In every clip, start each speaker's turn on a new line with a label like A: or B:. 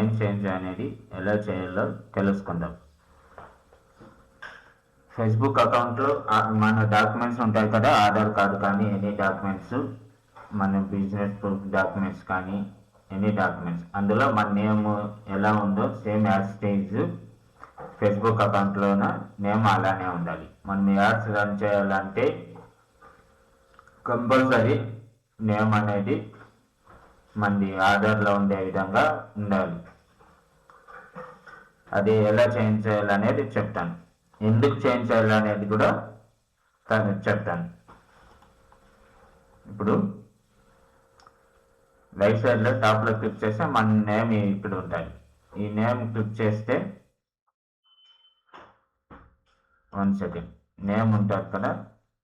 A: Name change అనేది ఎలా చేయాలో తెలుసుకుందాం. ఫేస్బుక్ అకౌంట్లో మన డాక్యుమెంట్స్ ఉంటాయి కదా, ఆధార్ కార్డు కానీ ఎనీ డాక్యుమెంట్స్, మన బిజినెస్ ప్రూఫ్ డాక్యుమెంట్స్ కానీ ఎనీ డాక్యుమెంట్స్, అందులో మన నేమ్ ఎలా ఉందో సేమ్ యాజ్ స్టేజ్ ఫేస్బుక్ అకౌంట్లోన నేమ్ అలానే ఉండాలి. మనం యాడ్స్ రన్ చేయాలంటే కంపల్సరీ నేమ్ అనేది మనది ఆధార్లో ఉండే విధంగా ఉండాలి. అది ఎలా చేంజ్ చేయాలనేది చెప్తాను, ఎందుకు చేంజ్ చేయాలనేది కూడా చెప్తాను. ఇప్పుడు రైట్ సైడ్లో టాప్లో క్లిక్ చేస్తే మన నేమ్ ఇక్కడ ఉంటుంది. ఈ నేమ్ క్లిక్ చేస్తే 1 సెకండ్ నేమ్ ఉంటుంది కదా,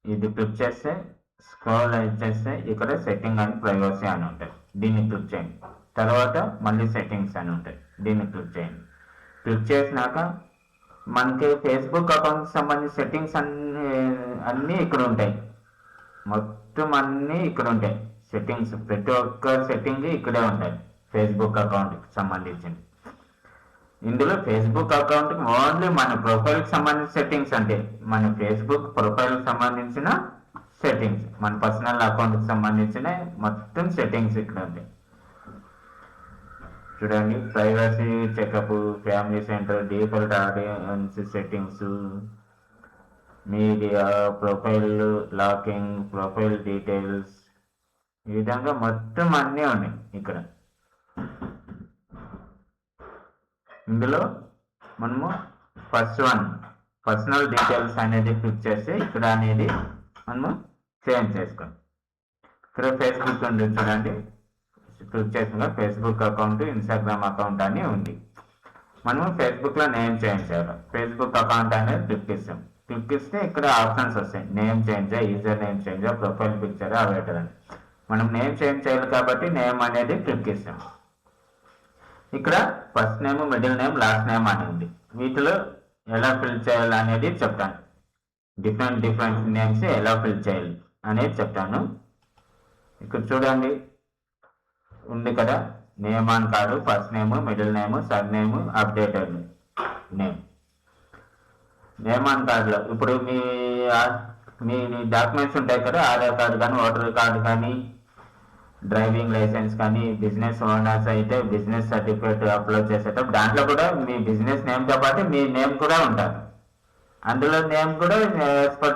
A: ఇది క్లిక్ చేస్తే స్క్రోల్ చేస్తే ఇక్కడ సెట్టింగ్ అండ్ ప్రైవసీ అని ఉంటుంది, దీన్ని క్లిక్ చేయండి. తర్వాత మళ్ళీ సెట్టింగ్స్ అని ఉంటాయి, దీన్ని క్లిక్ చేయండి. క్లిక్ చేసినాక మనకి ఫేస్బుక్ అకౌంట్కి సంబంధించిన సెట్టింగ్స్ అన్నీ ఇక్కడ ఉంటాయి. మొత్తం అన్నీ ఇక్కడ ఉంటాయి సెట్టింగ్స్, ప్రతి ఒక్క సెట్టింగ్ ఇక్కడే ఉంటాయి ఫేస్బుక్ అకౌంట్కి సంబంధించింది. ఇందులో ఫేస్బుక్ అకౌంట్కి ఓన్లీ మన ప్రొఫైల్కి సంబంధించిన సెట్టింగ్స్, అంటే మన ఫేస్బుక్ ప్రొఫైల్కి సంబంధించిన సెట్టింగ్స్, మన పర్సనల్ అకౌంట్కి సంబంధించిన మొత్తం సెట్టింగ్స్ ఇక్కడ ఉంటాయి. చూడండి, privacy checkup, family centre, default audience settings, media, profile locking, profile details, ఈ విధంగా మొత్తం అన్నీ ఉన్నాయి ఇక్కడ. ఇందులో మనము ఫస్ట్ వన్ పర్సనల్ డీటెయిల్స్ అనేది క్లిక్ చేస్తే ఇక్కడ అనేది మనము చేంజ్ చేసుకోండి. ఇక్కడ ఫేస్బుక్ ఉంది చూడండి, క్లిక్ చేసిన ఫేస్బుక్ అకౌంట్, ఇన్స్టాగ్రామ్ అకౌంట్ అని ఉంది. మనము ఫేస్బుక్లో నేమ్ చేంజ్ చేయాలి. ఫేస్బుక్ అకౌంట్ అనేది క్లిక్ ఇస్తాం. క్లిక్ ఇస్తే ఇక్కడ ఆప్షన్స్ వస్తాయి, name change, user name change, profile picture, avatar అని. మనం నేమ్ చేంజ్ చేయాలి కాబట్టి నేమ్ అనేది క్లిక్ ఇస్తాం. ఇక్కడ first name, middle name, last name అని ఉంది. వీటిలో ఎలా ఫిల్ చేయాలి అనేది చెప్తాను. డిఫరెంట్ నేమ్స్ ఎలా ఫిల్ చేయాలి అనేది చెప్తాను. ఇక్కడ చూడండి ఉంది కదా, name on card, first name, middle name, sir name, updated name. Name on కార్డులో ఇప్పుడు మీ డాక్యుమెంట్స్ ఉంటాయి కదా, ఆధార్ కార్డు కానీ, ఓటర్ కార్డు కానీ, డ్రైవింగ్ లైసెన్స్ కానీ, బిజినెస్ ఓనర్స్ అయితే బిజినెస్ సర్టిఫికేట్ అప్లోడ్ చేసేటప్పుడు దాంట్లో కూడా మీ బిజినెస్ నేమ్తో పాటు మీ నేమ్ కూడా ఉంటుంది. అందులో నేమ్ కూడా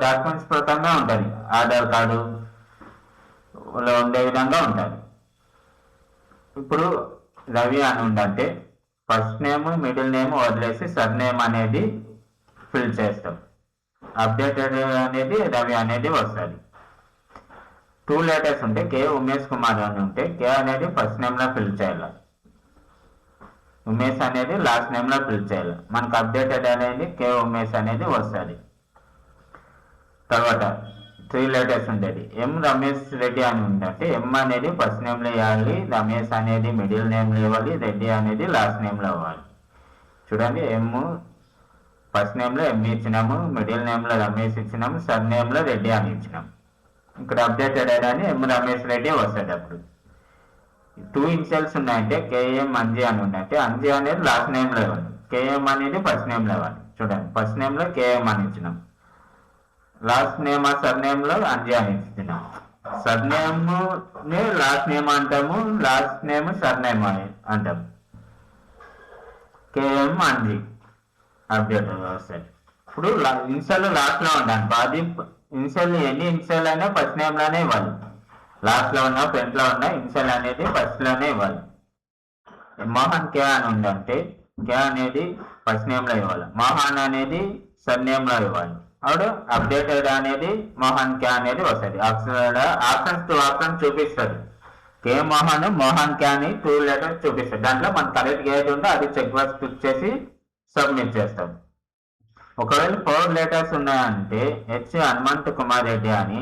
A: డాక్యుమెంట్స్ ప్రకారంగా ఉంటుంది, ఆధార్ కార్డులో ఉండే విధంగా ఉంటుంది. ఇప్పుడు రవి అని ఉందంటే ఫస్ట్ నేమ్, మిడిల్ నేమ్ వదిలేసి సర్ నేమ్ అనేది ఫిల్ చేస్తాం. అప్డేటెడ్ అనేది రవి అనేది వస్తుంది. 2 లెటర్స్ ఉంటే కే ఉమేష్ కుమార్ అని ఉంటే కే అనేది ఫస్ట్ నేమ్లో ఫిల్ చేయాలి, ఉమేష్ అనేది లాస్ట్ నేమ్లో ఫిల్ చేయాలి. మనకు అప్డేటెడ్ అనేది కే ఉమేష్ అనేది వస్తుంది. తర్వాత 3 లెటర్స్ ఉండేది ఎం రమేష్ రెడ్డి అని ఉందంటే ఎం అనేది ఫస్ట్ నేమ్లో ఇవ్వాలి, రమేష్ అనేది మిడిల్ నేమ్లో ఇవ్వాలి, రెడ్డి అనేది లాస్ట్ నేమ్లో ఇవ్వాలి. చూడండి, ఎం ఫస్ట్ నేమ్లో ఎం ఇచ్చినాము, మిడిల్ నేమ్లో రమేష్ ఇచ్చినాము, సర్ నేమ్లో రెడ్డి అని ఇచ్చినాము. ఇక్కడ అప్డేటెడ్ అని ఎం రమేష్ రెడ్డి వస్తుంది. అప్పుడు 2 ఇనిషియల్స్ ఉన్నాయంటే కేఎం అంజీ అని ఉందంటే అంజీ అనేది లాస్ట్ నేమ్లో ఇవ్వాలి, కేఎం అనేది ఫస్ట్ నేమ్లో ఇవ్వాలి. చూడండి, ఫస్ట్ నేమ్లో కేఎం అని ఇచ్చినాం, లాస్ట్ నేమ్ సర్ నేమ్లో అంజీ అని ఇచ్చినాం. సర్ నేమ్ని లాస్ట్ నేమ్ అంటాము, లాస్ట్ నేమ్ సర్ నేమ్ అని అంటాము. కేఎం అంజీ అప్డేట్ వస్తుంది. ఇప్పుడు ఇన్షియల్ లాస్ట్లో ఉండాలి, అది ఇన్షియల్ ఎన్ని ఇన్షియల్ అయినా ఫస్ట్ నేమ్లోనే ఇవ్వాలి, లాస్ట్లో ఉన్నా ఫ్రంట్లో ఉన్నా ఇన్షియల్ అనేది ఫస్ట్లోనే ఇవ్వాలి. మోహన్ కే అని ఉందంటే కే అనేది ఫస్ట్ నేమ్లో ఇవ్వాలి, మోహన్ అనేది సర్ నేమ్లో ఇవ్వాలి. అప్పుడు అప్డేటెడ్ అనేది మోహన్ కే అనేది వస్తుంది. ఆప్షన్స్ 2 ఆప్షన్స్ చూపిస్తుంది, కే మోహన్, మోహన్ కే అని 2 లెటర్స్ చూపిస్తుంది. దాంట్లో మన కరెక్ట్ ఏది ఉందో అది చెక్ బాక్స్ క్లిక్ చేసి సబ్మిట్ చేస్తాం. ఒకవేళ 4 లెటర్స్ ఉన్నాయంటే హెచ్ హనుమంత్ కుమార్ రెడ్డి అని,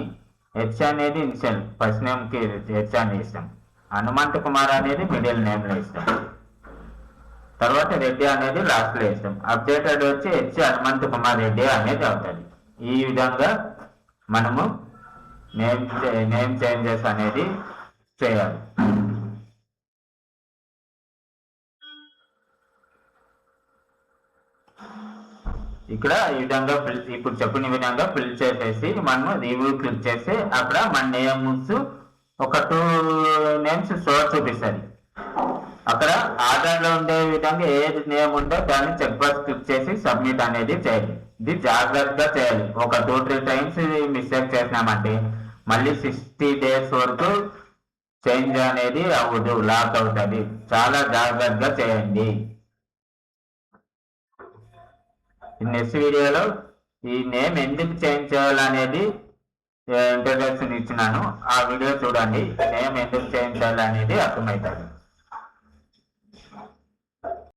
A: హెచ్ అనేది ఇనిషియల్ ఫస్ట్ నేమ్కి హెచ్ అని ఇస్తాం, హనుమంత్ కుమార్ అనేది మిడిల్ నేమ్లో ఇస్తాం, తర్వాత రెడ్డి అనేది లాస్ట్లో ఇస్తాం. అప్డేటెడ్ వచ్చి హెచ్ హనుమంత్ కుమార్ రెడ్డి అనేది అవుతుంది. ఈ విధంగా మనము నేమ్ చేంజెస్ అనేది చేయాలి. ఇక్కడ ఈ విధంగా ఇప్పుడు చెప్పిన విధంగా ఫిల్ చేసేసి మనము రివ్యూ క్లిక్ చేసి అక్కడ మన నేమ్స్ ఒక 2 నేమ్స్ షో చూపిస్తుంది. అక్కడ ఆర్డర్ లో ఉండే విధంగా ఏది నేమ్ ఉందో దాన్ని చెక్ బాక్స్ క్లిక్ చేసి సబ్మిట్ అనేది చేయాలి. ఇది జాగ్రత్తగా చేయాలి. ఒక 2-3 టైమ్స్ మిస్టేక్ చేసినామంటే మళ్ళీ 60 days వరకు చేంజ్ అనేది అవ్వదు, లాక్ అవుతుంది. చాలా జాగ్రత్తగా చేయండి. నెక్స్ట్ వీడియోలో ఈ నేమ్ ఎందుకు చేంజ్ చేయాలనేది ఇంట్రడక్షన్ ఇచ్చినాను. ఆ వీడియో చూడండి. నేమ్ ఎందుకు చేంజ్ చేయాలనేది అర్థమవుతుంది.